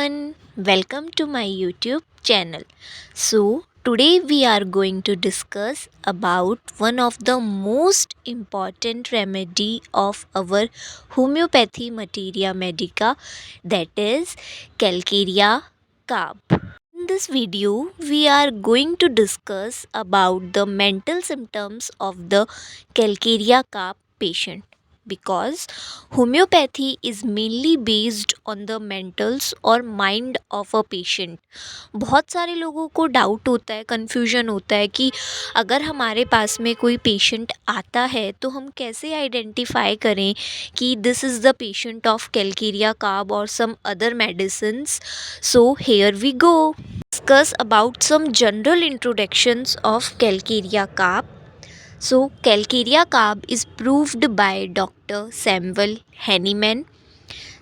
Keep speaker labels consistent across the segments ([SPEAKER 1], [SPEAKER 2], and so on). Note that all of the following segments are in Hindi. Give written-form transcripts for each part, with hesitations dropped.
[SPEAKER 1] everyone, welcome to my YouTube channel. So, today we are going to discuss about one of the most important remedy of our homeopathy materia medica, that is Calcarea carb. In this video, we are going to discuss about the mental symptoms of the Calcarea carb patient, because homeopathy is mainly based on the mentals और माइंड ऑफ अ पेशेंट. बहुत सारे लोगों को डाउट होता है, कन्फ्यूजन होता है कि अगर हमारे पास में कोई पेशेंट आता है तो हम कैसे आइडेंटिफाई करें कि this is the patient of calcarea carb और some other medicines. So here we go. Discuss about some general introductions of Calcarea carb. So, Calcarea carb is proved by Dr. Samuel Hahnemann.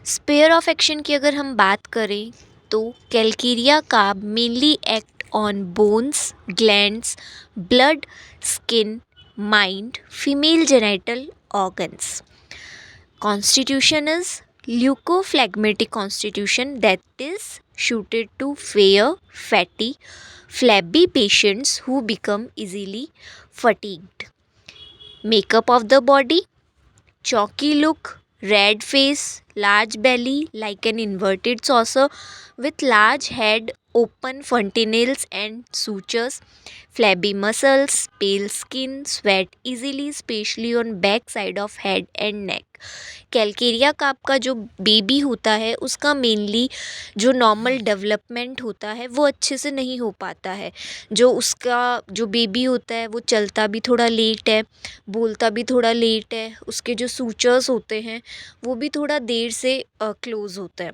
[SPEAKER 1] Sphere of action की अगर हम बात करें तो calcarea carb mainly act on bones, glands, blood, skin, mind, female genital organs. Constitution is leucophlegmatic constitution, that is suited to fair, fatty, flabby patients who become easily fatigued. Makeup of the body: chalky look, red face, large belly like an inverted saucer with large head, open fontanelles and sutures, flabby muscles, pale skin, sweat easily, especially on back side of head and neck. Calcarea carb का जो बेबी होता है उसका मेनली जो नॉर्मल डेवलपमेंट होता है वो अच्छे से नहीं हो पाता है. जो उसका जो बेबी होता है वो चलता भी थोड़ा लेट है, बोलता भी थोड़ा लेट है, उसके जो सूचर्स होते हैं वो भी थोड़ा देर से क्लोज होता है.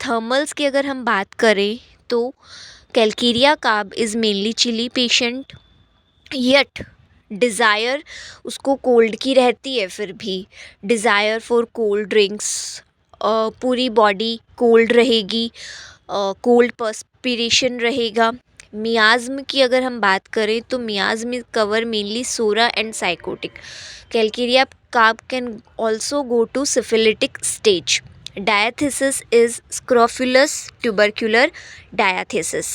[SPEAKER 1] थर्मल्स की अगर हम बात करें तो calcarea carb is mainly chilly patient, yet desire उसको कोल्ड की रहती है, फिर भी डिज़ायर फॉर कोल्ड ड्रिंक्स, पूरी बॉडी कोल्ड रहेगी, कोल्ड पर्सपिरेशन रहेगा. मियाज़्म की अगर हम बात करें तो miasm cover mainly psora and sycotic. Calcarea carb can also go to syphilitic stage. Diathesis is Scrofulous tubercular diathesis.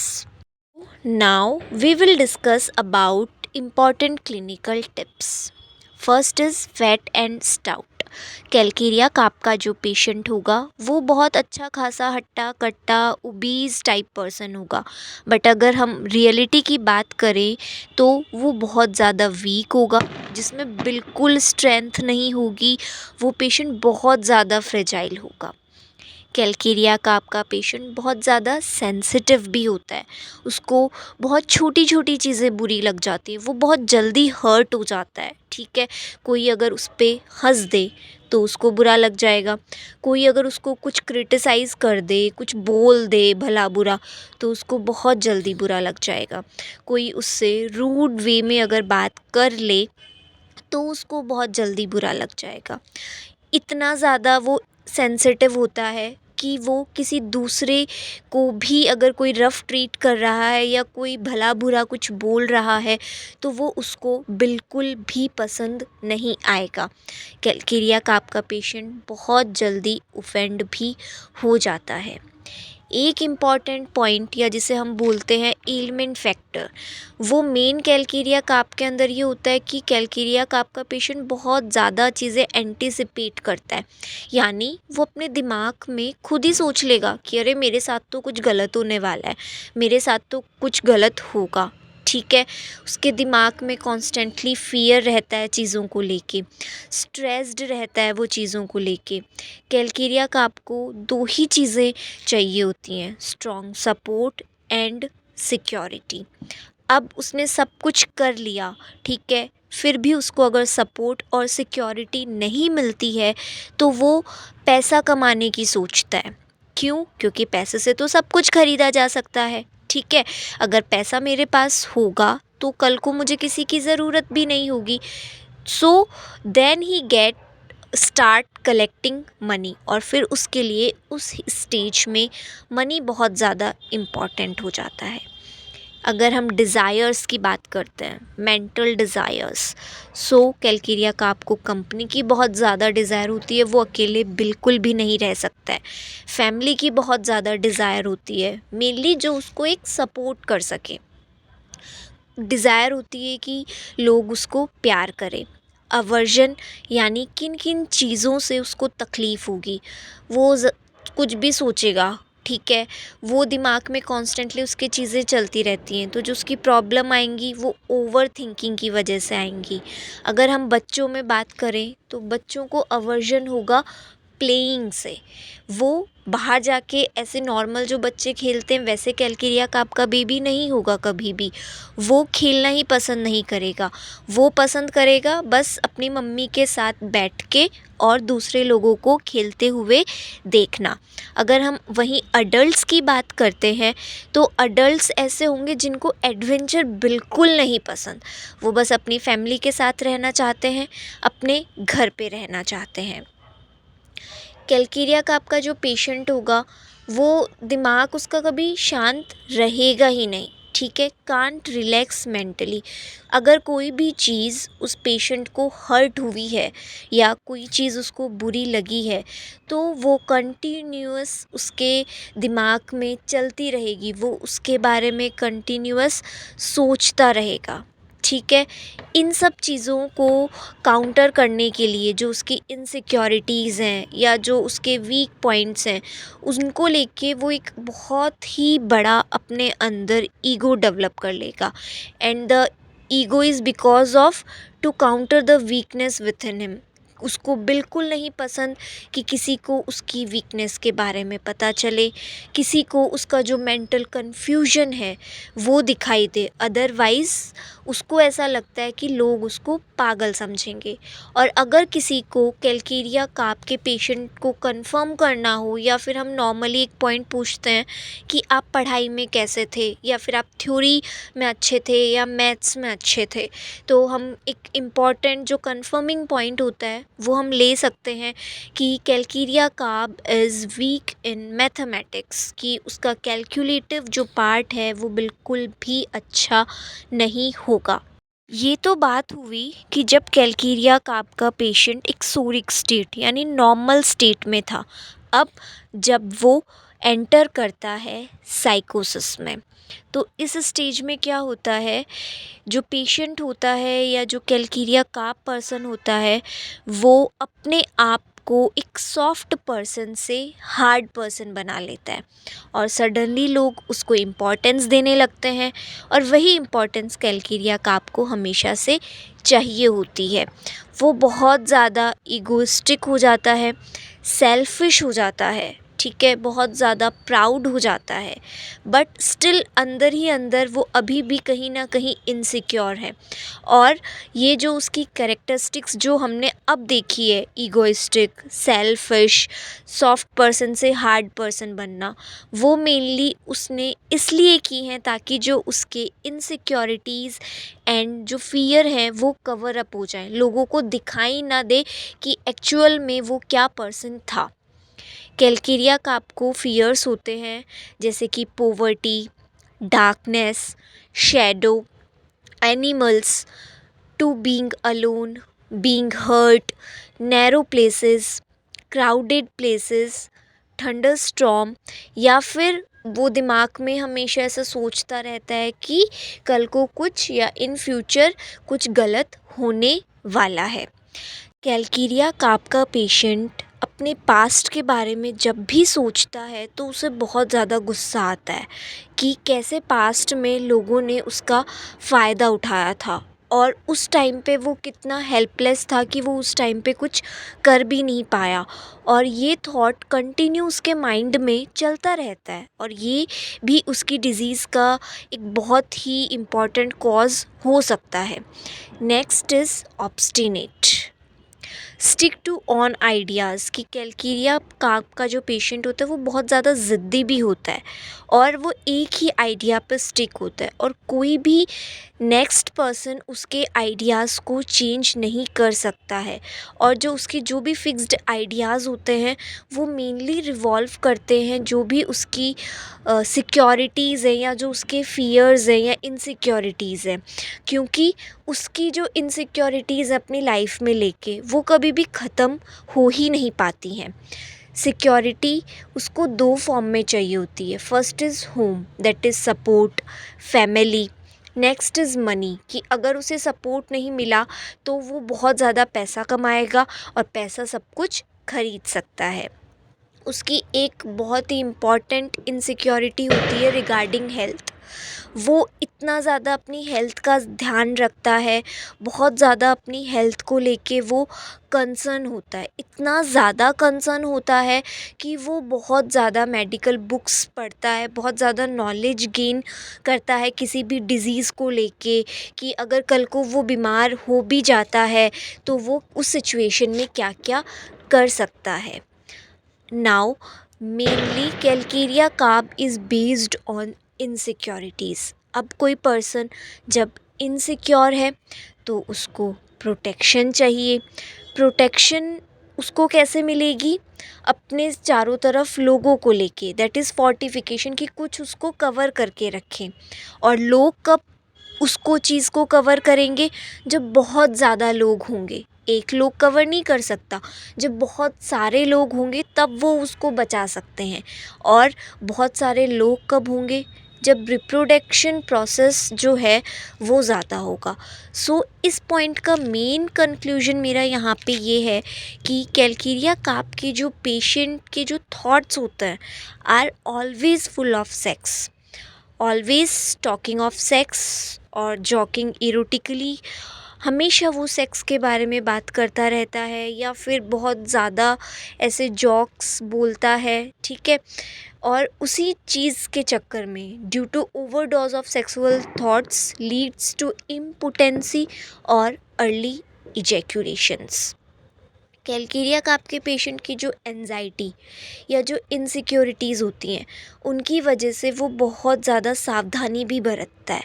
[SPEAKER 1] Now we will discuss about important clinical tips. First is fat and stout. Calcarea carb का जो पेशेंट होगा वो बहुत अच्छा खासा हट्टा कट्टा ओबीज टाइप पर्सन होगा, बट अगर हम रियलिटी की बात करें तो वो बहुत ज़्यादा वीक होगा, जिसमें बिल्कुल स्ट्रेंथ नहीं होगी. वो पेशेंट बहुत ज़्यादा फ्रेजाइल होगा. कैलकेरिया कार्ब का पेशेंट बहुत ज़्यादा सेंसिटिव भी होता है, उसको बहुत छोटी छोटी चीज़ें बुरी लग जाती हैं, वो बहुत जल्दी हर्ट हो जाता है. ठीक है, कोई अगर उस पर हंस दे तो उसको बुरा लग जाएगा, कोई अगर उसको कुछ क्रिटिसाइज़ कर दे, कुछ बोल दे भला बुरा, तो उसको बहुत जल्दी बुरा लग जाएगा. कोई उससे रूड वे में अगर बात कर ले तो उसको बहुत जल्दी बुरा लग जाएगा. इतना ज़्यादा वो सेंसिटिव होता है कि वो किसी दूसरे को भी अगर कोई रफ़ ट्रीट कर रहा है या कोई भला बुरा कुछ बोल रहा है तो वो उसको बिल्कुल भी पसंद नहीं आएगा. कैलकेरिया कार्ब का पेशेंट बहुत जल्दी ऑफेंड भी हो जाता है. एक इम्पॉर्टेंट पॉइंट या जिसे हम बोलते हैं एलिमेंट फैक्टर, वो मेन कैलकेरिया कार्ब के अंदर ये होता है कि कैलकेरिया कार्ब का पेशेंट बहुत ज़्यादा चीज़ें एंटिसिपेट करता है. यानी वो अपने दिमाग में खुद ही सोच लेगा कि अरे मेरे साथ तो कुछ गलत होने वाला है, मेरे साथ तो कुछ गलत होगा. ठीक है, उसके दिमाग में कॉन्स्टेंटली फियर रहता है चीज़ों को लेके, स्ट्रेस्ड रहता है वो चीज़ों को लेके. कैलकेरिया कार्ब को दो ही चीज़ें चाहिए होती हैं, स्ट्रॉन्ग सपोर्ट एंड सिक्योरिटी. अब उसने सब कुछ कर लिया, ठीक है, फिर भी उसको अगर सपोर्ट और सिक्योरिटी नहीं मिलती है तो वो पैसा कमाने की सोचता है. क्यों? क्योंकि पैसे से तो सब कुछ खरीदा जा सकता है. ठीक है, अगर पैसा मेरे पास होगा तो कल को मुझे किसी की ज़रूरत भी नहीं होगी. So then he get start collecting money, और फिर उसके लिए उस स्टेज में मनी बहुत ज़्यादा इम्पॉर्टेंट हो जाता है. अगर हम डिज़ायर्स की बात करते हैं, मेंटल डिज़ायर्स, सो कैलकेरिया कार्प को कंपनी की बहुत ज़्यादा डिज़ायर होती है, वो अकेले बिल्कुल भी नहीं रह सकता है। फैमिली की बहुत ज़्यादा डिज़ायर होती है, मेनली जो उसको एक सपोर्ट कर सके। डिज़ायर होती है कि लोग उसको प्यार करें। अवर्जन यानी किन किन चीज़ों से उसको तकलीफ़ होगी, वो कुछ भी सोचेगा, ठीक है, वो दिमाग में कॉन्स्टेंटली उसकी चीज़ें चलती रहती हैं, तो जो उसकी प्रॉब्लम आएंगी वो ओवर थिंकिंग की वजह से आएंगी। अगर हम बच्चों में बात करें तो बच्चों को अवर्जन होगा प्लेइंग से। वो बाहर जाके ऐसे नॉर्मल जो बच्चे खेलते हैं वैसे कैलकेरिया कार्प का बेबी नहीं होगा कभी भी। वो खेलना ही पसंद नहीं करेगा, वो पसंद करेगा बस अपनी मम्मी के साथ बैठ के और दूसरे लोगों को खेलते हुए देखना। अगर हम वहीं अडल्ट्स की बात करते हैं तो अडल्ट्स ऐसे होंगे जिनको एडवेंचर बिल्कुल नहीं पसंद। वो बस अपनी फैमिली के साथ रहना चाहते हैं, अपने घर पे रहना चाहते हैं। कैलकेरिया कार्प का जो पेशेंट होगा वो दिमाग उसका कभी शांत रहेगा ही नहीं, ठीक है, कांट रिलैक्स मेंटली। अगर कोई भी चीज़ उस पेशेंट को हर्ट हुई है या कोई चीज़ उसको बुरी लगी है तो वो कंटिन्यूअस उसके दिमाग में चलती रहेगी, वो उसके बारे में कंटिन्यूअस सोचता रहेगा, ठीक है। इन सब चीज़ों को काउंटर करने के लिए जो उसकी इनसिक्योरिटीज़ हैं या जो उसके वीक पॉइंट्स हैं उनको लेके वो एक बहुत ही बड़ा अपने अंदर ईगो डेवलप कर लेगा। And the ego is because of to counter the weakness within him. उसको बिल्कुल नहीं पसंद कि किसी को उसकी वीकनेस के बारे में पता चले, किसी को उसका जो मेंटल कन्फ्यूजन है वो दिखाई दे। अदरवाइज़ उसको ऐसा लगता है कि लोग उसको पागल समझेंगे। और अगर किसी को कैलकेरिया कार्प के पेशेंट को कंफर्म करना हो या फिर हम नॉर्मली एक पॉइंट पूछते हैं कि आप पढ़ाई में कैसे थे या फिर आप थ्योरी में अच्छे थे या मैथ्स में अच्छे थे, तो हम एक इम्पॉर्टेंट जो कंफर्मिंग पॉइंट होता है वो हम ले सकते हैं कि Calcarea carp is week in mathematics, कि उसका कैलकुलेटिव जो पार्ट है वो बिल्कुल भी अच्छा नहीं होगा। ये तो बात हुई कि जब कैलकेरिया कार्प का पेशेंट एक सोरिक स्टेट यानी नॉर्मल स्टेट में था। अब जब वो एंटर करता है साइकोसिस में, तो इस स्टेज में क्या होता है, जो पेशेंट होता है या जो कैलकेरिया कार्प पर्सन होता है वो अपने आप को एक सॉफ्ट पर्सन से हार्ड पर्सन बना लेता है और सडनली लोग उसको इम्पोर्टेंस देने लगते हैं। और वही इम्पोर्टेंस कैलकेरिया कार्प को हमेशा से चाहिए होती है। वो बहुत ज़्यादा ईगोइस्टिक हो जाता है, सेल्फिश हो जाता है, ठीक है, बहुत ज़्यादा प्राउड हो जाता है, बट स्टिल अंदर ही अंदर वो अभी भी कहीं ना कहीं इनसिक्योर है। और ये जो उसकी कैरेक्टरिस्टिक्स जो हमने अब देखी है, ईगोइस्टिक, सेल्फिश, सॉफ्ट पर्सन से हार्ड पर्सन बनना, वो मेनली उसने इसलिए की हैं ताकि जो उसके इनसिक्योरिटीज़ एंड जो फ़ियर हैं वो कवर अप हो जाएं, लोगों को दिखाई ना दे कि एक्चुअल में वो क्या पर्सन था। कैलकेरिया कार्प को फियर्स होते हैं जैसे कि poverty, darkness, shadow, animals, to being alone, being hurt, narrow places, crowded places, thunder storm, या फिर वो दिमाग में हमेशा ऐसा सोचता रहता है कि कल को कुछ या इन फ्यूचर कुछ गलत होने वाला है। कैलकेरिया कार्प का पेशेंट अपने पास्ट के बारे में जब भी सोचता है तो उसे बहुत ज़्यादा गुस्सा आता है कि कैसे पास्ट में लोगों ने उसका फ़ायदा उठाया था और उस टाइम पे वो कितना हेल्पलेस था कि वो उस टाइम पे कुछ कर भी नहीं पाया। और ये थॉट कंटिन्यू उसके माइंड में चलता रहता है और ये भी उसकी डिज़ीज़ का एक बहुत ही इम्पॉर्टेंट कॉज हो सकता है। Next is obstinate. Stick to on ideas कि कैलकीरिया काक का जो पेशेंट होता है वो बहुत ज़्यादा ज़िद्दी भी होता है और वो एक ही आइडिया पर स्टिक होता है और कोई भी नेक्स्ट पर्सन उसके आइडियाज़ को चेंज नहीं कर सकता है। और जो उसके जो भी फिक्स्ड आइडियाज़ होते हैं वो मेनली रिवॉल्व करते हैं जो भी उसकी सिक्योरिटीज़ हैं या जो उसके फियर्स हैं या इनसिक्योरिटीज़ हैं, क्योंकि उसकी जो इनसिक्योरिटीज़ अपनी लाइफ में लेके वो कभी भी ख़त्म हो ही नहीं पाती हैं। सिक्योरिटी उसको दो फॉर्म में चाहिए होती है। First is home, that is support, family. Next is money कि अगर उसे सपोर्ट नहीं मिला तो वो बहुत ज़्यादा पैसा कमाएगा और पैसा सब कुछ खरीद सकता है। उसकी एक बहुत ही इम्पॉर्टेंट इनसिक्योरिटी होती है रिगार्डिंग हेल्थ। वो इतना ज़्यादा अपनी हेल्थ का ध्यान रखता है, बहुत ज़्यादा अपनी हेल्थ को लेके वो कंसर्न होता है, इतना ज़्यादा कंसर्न होता है कि वो बहुत ज़्यादा मेडिकल बुक्स पढ़ता है, बहुत ज़्यादा नॉलेज गेन करता है किसी भी डिज़ीज़ को लेके कि अगर कल को वो बीमार हो भी जाता है तो वो उस सिचुएशन में क्या क्या कर सकता है। Now, mainly Calcarea carb is based on insecurities. अब कोई पर्सन जब इनसिक्योर है तो उसको प्रोटेक्शन चाहिए। प्रोटेक्शन उसको कैसे मिलेगी? अपने चारों तरफ लोगों को लेके, दैट इज़ फोर्टिफिकेशन, कि कुछ उसको कवर करके रखें। और लोग कब उसको चीज़ को कवर करेंगे? जब बहुत ज़्यादा लोग होंगे। एक लोग कवर नहीं कर सकता, जब बहुत सारे लोग होंगे तब वो उसको बचा सकते हैं। और बहुत सारे लोग कब होंगे? जब रिप्रोडक्शन प्रोसेस जो है वो ज़्यादा होगा। सो इस पॉइंट का मेन कंक्लूजन मेरा यहाँ पे ये है कि कैलकीरिया कार्प के जो पेशेंट के जो थॉट्स होते हैं are always full of sex, always talking of sex और जॉकिंग इरोटिकली। हमेशा वो सेक्स के बारे में बात करता रहता है या फिर बहुत ज़्यादा ऐसे जॉक्स बोलता है, ठीक है। और उसी चीज़ के चक्कर में due to overdose of sexual thoughts leads to impotency और अर्ली इजैक्यूलेशंस। कैलकीरिया कार्प के पेशेंट की जो एंजाइटी या जो इनसिक्योरिटीज़ होती हैं उनकी वजह से वो बहुत ज़्यादा सावधानी भी बरतता है,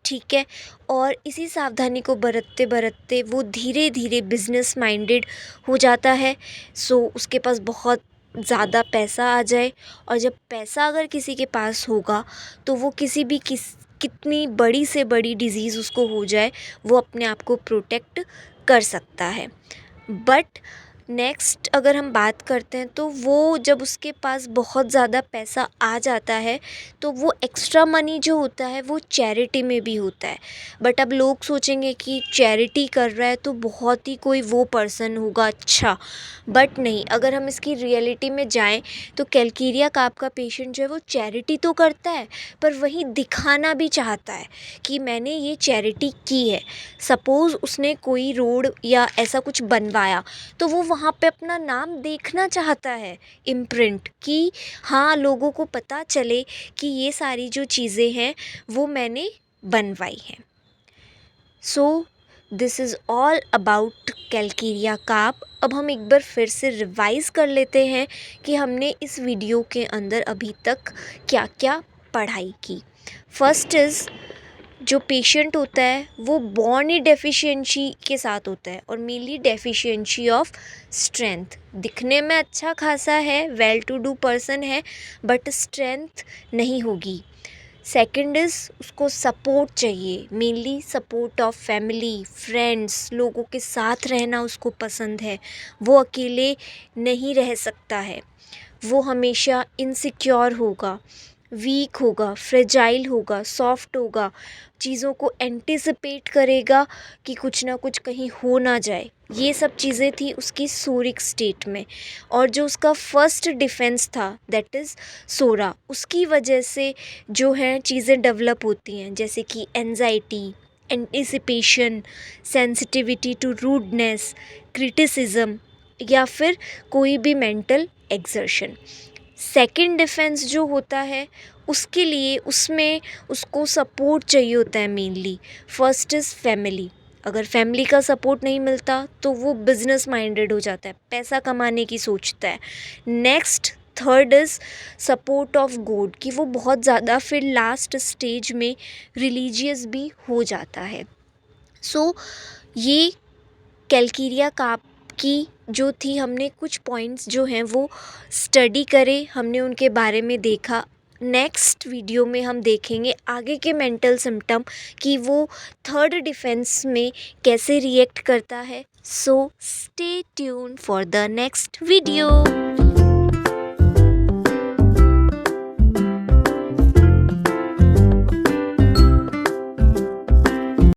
[SPEAKER 1] ठीक है। और इसी सावधानी को बरतते बरतते वो धीरे धीरे बिजनेस माइंडेड हो जाता है। सो उसके पास बहुत ज़्यादा पैसा आ जाए और जब पैसा अगर किसी के पास होगा तो वो कितनी बड़ी से बड़ी डिज़ीज़ उसको हो जाए वो अपने आप को प्रोटेक्ट कर सकता है। बट नेक्स्ट अगर हम बात करते हैं तो वो जब उसके पास बहुत ज़्यादा पैसा आ जाता है तो वो एक्स्ट्रा मनी जो होता है वो चैरिटी में भी होता है। बट अब लोग सोचेंगे कि चैरिटी कर रहा है तो बहुत ही कोई वो पर्सन होगा अच्छा, बट नहीं। अगर हम इसकी रियलिटी में जाएं तो कैलकीरिया कार्प का पेशेंट जो है वो चैरिटी तो करता है पर वहीं दिखाना भी चाहता है कि मैंने ये चैरिटी की है। सपोज़ उसने कोई रोड या ऐसा कुछ बनवाया तो वो वहाँ पे अपना नाम देखना चाहता है, इम्प्रिंट, कि हाँ लोगों को पता चले कि ये सारी जो चीज़ें हैं वो मैंने बनवाई हैं। So this is all about calcarea carb. अब हम एक बार फिर से रिवाइज़ कर लेते हैं कि हमने इस वीडियो के अंदर अभी तक क्या क्या पढ़ाई की। फर्स्ट इज़ जो पेशेंट होता है वो बॉर्न ही डेफिशिएंसी के साथ होता है और मेनली डेफिशिएंसी ऑफ स्ट्रेंथ। दिखने में अच्छा खासा है, वेल टू डू पर्सन है, बट स्ट्रेंथ नहीं होगी। सेकंड इज़ उसको सपोर्ट चाहिए, mainly support of family, friends, लोगों के साथ रहना उसको पसंद है, वो अकेले नहीं रह सकता है। वो हमेशा इनसिक्योर होगा, वीक होगा, फ्रेजाइल होगा, सॉफ्ट होगा, चीज़ों को एंटिसिपेट करेगा कि कुछ ना कुछ कहीं हो ना जाए। ये सब चीज़ें थी उसकी सोरिक स्टेट में। और जो उसका फर्स्ट डिफेंस था दैट इज़ सोरा, उसकी वजह से जो है चीज़ें डेवलप होती हैं जैसे कि anxiety, anticipation, sensitivity to rudeness, criticism या फिर कोई भी मेंटल एक्सर्शन। सेकंड डिफेंस जो होता है उसके लिए उसमें उसको सपोर्ट चाहिए होता है मेनली। फर्स्ट इज़ फैमिली, अगर फैमिली का सपोर्ट नहीं मिलता तो वो बिजनेस माइंडेड हो जाता है, पैसा कमाने की सोचता है। Next third is support of God, कि वो बहुत ज़्यादा फिर लास्ट स्टेज में रिलीजियस भी हो जाता है। सो ये कैलकीरिया कार्प की जो थी, हमने कुछ पॉइंट्स जो हैं वो स्टडी करे, हमने उनके बारे में देखा। नेक्स्ट वीडियो में हम देखेंगे आगे के मेंटल सिम्टम कि वो थर्ड डिफेंस में कैसे रिएक्ट करता है। So stay tune for the next video.